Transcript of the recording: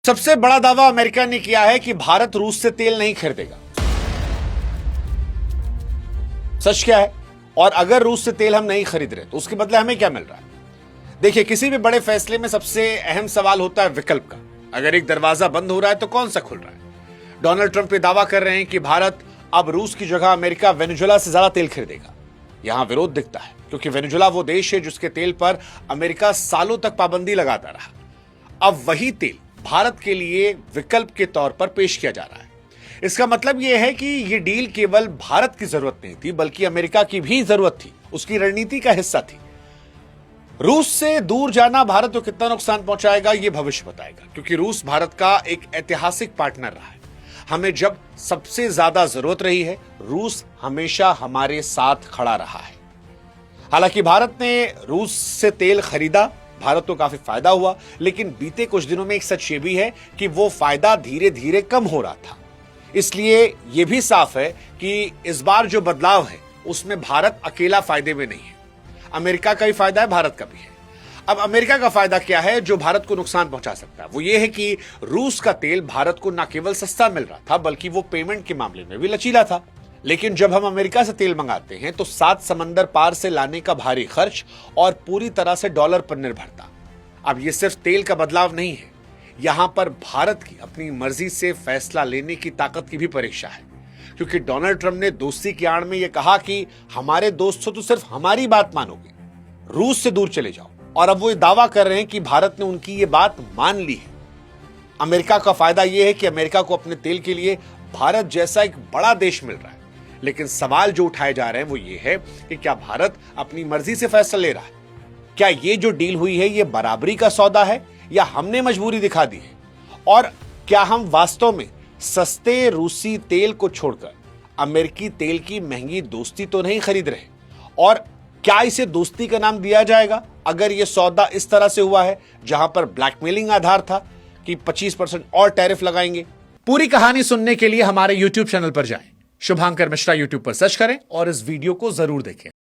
सबसे बड़ा दावा अमेरिका ने किया है कि भारत रूस से तेल नहीं खरीदेगा। सच क्या है? और अगर रूस से तेल हम नहीं खरीद रहे तो उसके बदले हमें क्या मिल रहा है? देखिए, किसी भी बड़े फैसले में सबसे अहम सवाल होता है विकल्प का। अगर एक दरवाजा बंद हो रहा है तो कौन सा खुल रहा है? डोनाल्ड ट्रंप ये दावा कर रहे हैं कि भारत अब रूस की जगह अमेरिका वेनेजुएला से ज्यादा तेल खरीदेगा। यहां विरोध दिखता है क्योंकि वेनेजुएला वो देश है जिसके तेल पर अमेरिका सालों तक पाबंदी लगाता रहा। अब वही तेल भारत के लिए विकल्प के तौर पर पेश किया जा रहा है। इसका मतलब यह है कि यह डील केवल भारत की जरूरत नहीं थी, बल्कि अमेरिका की भी जरूरत थी, उसकी रणनीति का हिस्सा थी। रूस से दूर जाना भारत को कितना नुकसान पहुंचाएगा यह भविष्य बताएगा, क्योंकि रूस भारत का एक ऐतिहासिक पार्टनर रहा है। हमें जब सबसे ज्यादा जरूरत रही है, रूस हमेशा हमारे साथ खड़ा रहा है। हालांकि भारत ने रूस से तेल खरीदा, भारत को काफी फायदा हुआ, लेकिन बीते कुछ दिनों में एक सच ये भी है कि वो फायदा धीरे धीरे कम हो रहा था। इसलिए यह भी साफ है कि इस बार जो बदलाव है उसमें भारत अकेला फायदे में नहीं है। अमेरिका का भी फायदा है, भारत का भी है। अब अमेरिका का फायदा क्या है जो भारत को नुकसान पहुंचा सकता है? वो ये है कि रूस का तेल भारत को न केवल सस्ता मिल रहा था, बल्कि वो पेमेंट के मामले में भी लचीला था। लेकिन जब हम अमेरिका से तेल मंगाते हैं तो 7 समंदर पार से लाने का भारी खर्च और पूरी तरह से डॉलर पर निर्भरता। अब ये सिर्फ तेल का बदलाव नहीं है, यहां पर भारत की अपनी मर्जी से फैसला लेने की ताकत की भी परीक्षा है। क्योंकि डोनाल्ड ट्रंप ने दोस्ती की आड़ में यह कहा कि हमारे दोस्त हो तो सिर्फ हमारी बात मानोगे, रूस से दूर चले जाओ। और अब वो ये दावा कर रहे हैं कि भारत ने उनकी ये बात मान ली है। अमेरिका का फायदा यह है कि अमेरिका को अपने तेल के लिए भारत जैसा एक बड़ा देश मिल रहा है। लेकिन सवाल जो उठाए जा रहे हैं वो ये है कि क्या भारत अपनी मर्जी से फैसला ले रहा है? क्या ये जो डील हुई है ये बराबरी का सौदा है या हमने मजबूरी दिखा दी है? और क्या हम वास्तव में सस्ते रूसी तेल को छोड़कर अमेरिकी तेल की महंगी दोस्ती तो नहीं खरीद रहे? और क्या इसे दोस्ती का नाम दिया जाएगा अगर यह सौदा इस तरह से हुआ है जहां पर ब्लैकमेलिंग आधार था कि 25% और टैरिफ लगाएंगे? पूरी कहानी सुनने के लिए हमारे YouTube चैनल पर जाएं, शुभांकर मिश्रा YouTube पर सर्च करें और इस वीडियो को जरूर देखें।